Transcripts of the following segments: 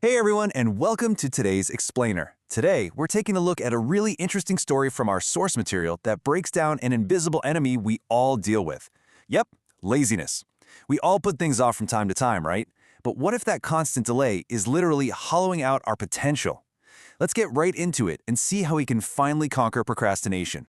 Hey everyone, and welcome to today's Explainer. Today, we're taking a look at a really interesting story from our source material that breaks down an invisible enemy we all deal with. Yep, laziness. We all put things off from time to time, right? But what if that constant delay is literally hollowing out our potential? Let's get right into it and see how we can finally conquer procrastination.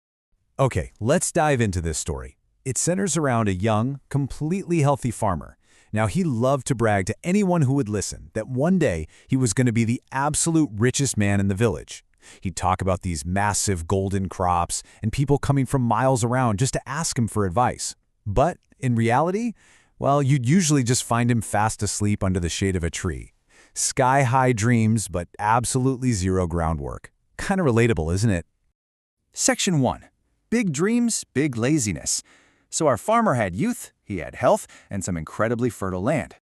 Okay, let's dive into this story. It centers around a young, completely healthy farmer. Now, he loved to brag to anyone who would listen that one day he was going to be the absolute richest man in the village. He'd talk about these massive golden crops and people coming from miles around just to ask him for advice. But in reality, well, you'd usually just find him fast asleep under the shade of a tree. Sky-high dreams, but absolutely zero groundwork. Kind of relatable, isn't it? Section 1. Big dreams, big laziness. So our farmer had youth, he had health, and some incredibly fertile land.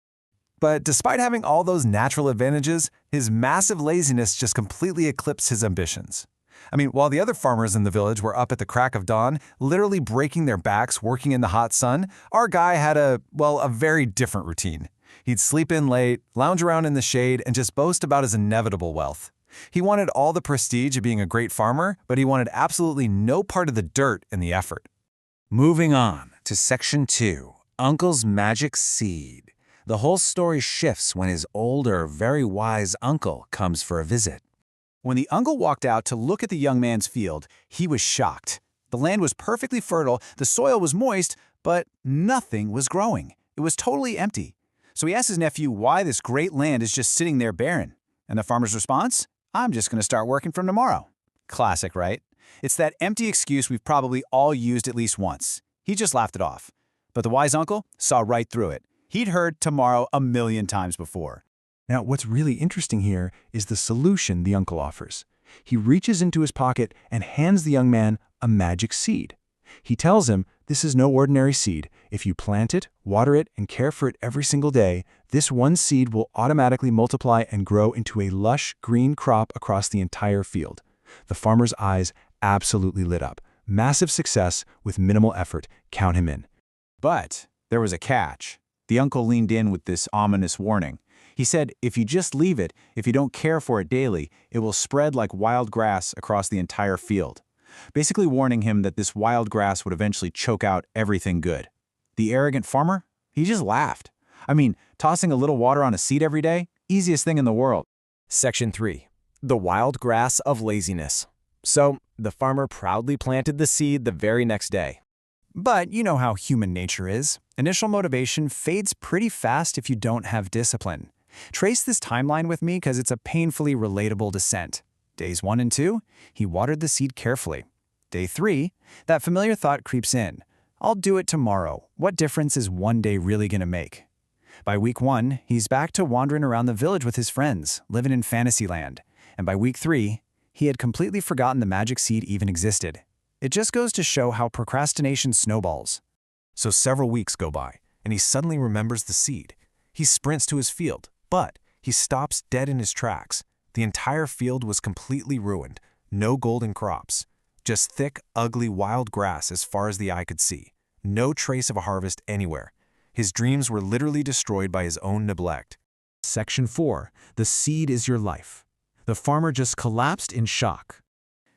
But despite having all those natural advantages, his massive laziness just completely eclipsed his ambitions. I mean, while the other farmers in the village were up at the crack of dawn, literally breaking their backs working in the hot sun, our guy had a very different routine. He'd sleep in late, lounge around in the shade, and just boast about his inevitable wealth. He wanted all the prestige of being a great farmer, but he wanted absolutely no part of the dirt in the effort. Moving on to Section 2, Uncle's Magic Seed. The whole story shifts when his older, very wise uncle comes for a visit. When the uncle walked out to look at the young man's field, he was shocked. The land was perfectly fertile, the soil was moist, but nothing was growing. It was totally empty. So he asked his nephew why this great land is just sitting there barren. And the farmer's response? I'm just going to start working from tomorrow. Classic, right? It's that empty excuse we've probably all used at least once. He just laughed it off. But the wise uncle saw right through it. He'd heard tomorrow a million times before. Now, what's really interesting here is the solution the uncle offers. He reaches into his pocket and hands the young man a magic seed. He tells him this is no ordinary seed. If you plant it, water it, and care for it every single day, this one seed will automatically multiply and grow into a lush green crop across the entire field. The farmer's eyes absolutely lit up. Massive success with minimal effort. Count him in. But there was a catch. The uncle leaned in with this ominous warning. He said, if you just leave it, if you don't care for it daily, it will spread like wild grass across the entire field. Basically warning him that this wild grass would eventually choke out everything good. The arrogant farmer? He just laughed. I mean, tossing a little water on a seed every day? Easiest thing in the world. Section 3. The wild grass of laziness. So, the farmer proudly planted the seed the very next day. But you know how human nature is. Initial motivation fades pretty fast if you don't have discipline. Trace this timeline with me because it's a painfully relatable descent. Days 1 and 2, he watered the seed carefully. Day 3, that familiar thought creeps in. I'll do it tomorrow. What difference is one day really going to make? By week 1, he's back to wandering around the village with his friends, living in fantasy land. And by week 3, he had completely forgotten the magic seed even existed. It just goes to show how procrastination snowballs. So several weeks go by, and he suddenly remembers the seed. He sprints to his field, but he stops dead in his tracks. The entire field was completely ruined. No golden crops. Just thick, ugly, wild grass as far as the eye could see. No trace of a harvest anywhere. His dreams were literally destroyed by his own neglect. Section 4. The seed is your life. The farmer just collapsed in shock.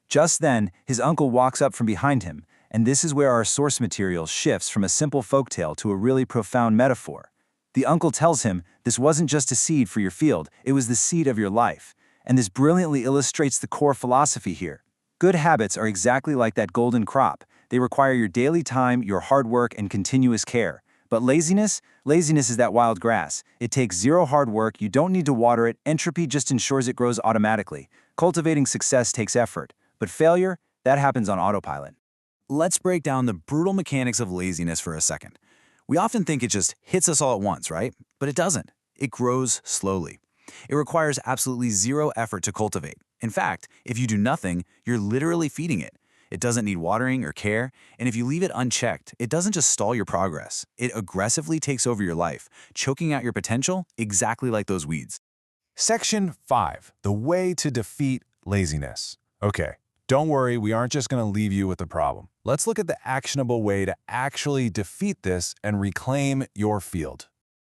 Just then, his uncle walks up from behind him, and this is where our source material shifts from a simple folktale to a really profound metaphor. The uncle tells him this wasn't just a seed for your field, it was the seed of your life. And this brilliantly illustrates the core philosophy here. Good habits are exactly like that golden crop. They require your daily time, your hard work, and continuous care. But laziness is that wild grass. It takes zero hard work, you don't need to water it, entropy just ensures it grows automatically. Cultivating success takes effort, but failure, that happens on autopilot. Let's break down the brutal mechanics of laziness for a second. We often think it just hits us all at once, right? But it doesn't. It grows slowly. It requires absolutely zero effort to cultivate. In fact, if you do nothing, you're literally feeding it. It doesn't need watering or care, and if you leave it unchecked, it doesn't just stall your progress. It aggressively takes over your life, choking out your potential exactly like those weeds. Section 5. The way to defeat laziness. Okay, don't worry, we aren't just going to leave you with the problem. Let's look at the actionable way to actually defeat this and reclaim your field.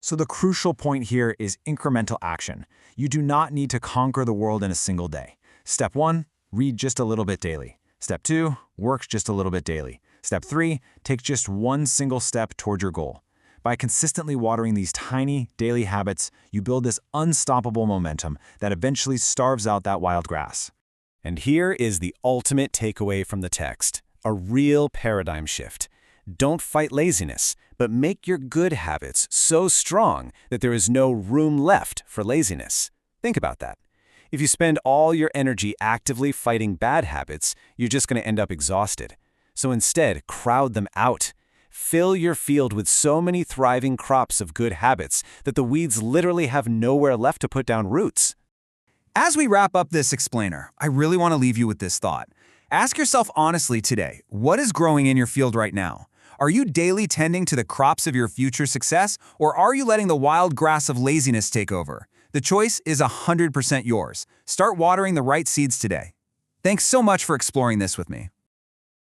So the crucial point here is incremental action. You do not need to conquer the world in a single day. Step 1, read just a little bit daily. Step 2, work just a little bit daily. Step 3, take just one single step toward your goal. By consistently watering these tiny, daily habits, you build this unstoppable momentum that eventually starves out that wild grass. And here is the ultimate takeaway from the text, a real paradigm shift. Don't fight laziness, but make your good habits so strong that there is no room left for laziness. Think about that. If you spend all your energy actively fighting bad habits, you're just going to end up exhausted. So instead, crowd them out. Fill your field with so many thriving crops of good habits that the weeds literally have nowhere left to put down roots. As we wrap up this explainer, I really want to leave you with this thought. Ask yourself honestly today, what is growing in your field right now? Are you daily tending to the crops of your future success, or are you letting the wild grass of laziness take over? The choice is 100% yours. Start watering the right seeds today. Thanks so much for exploring this with me.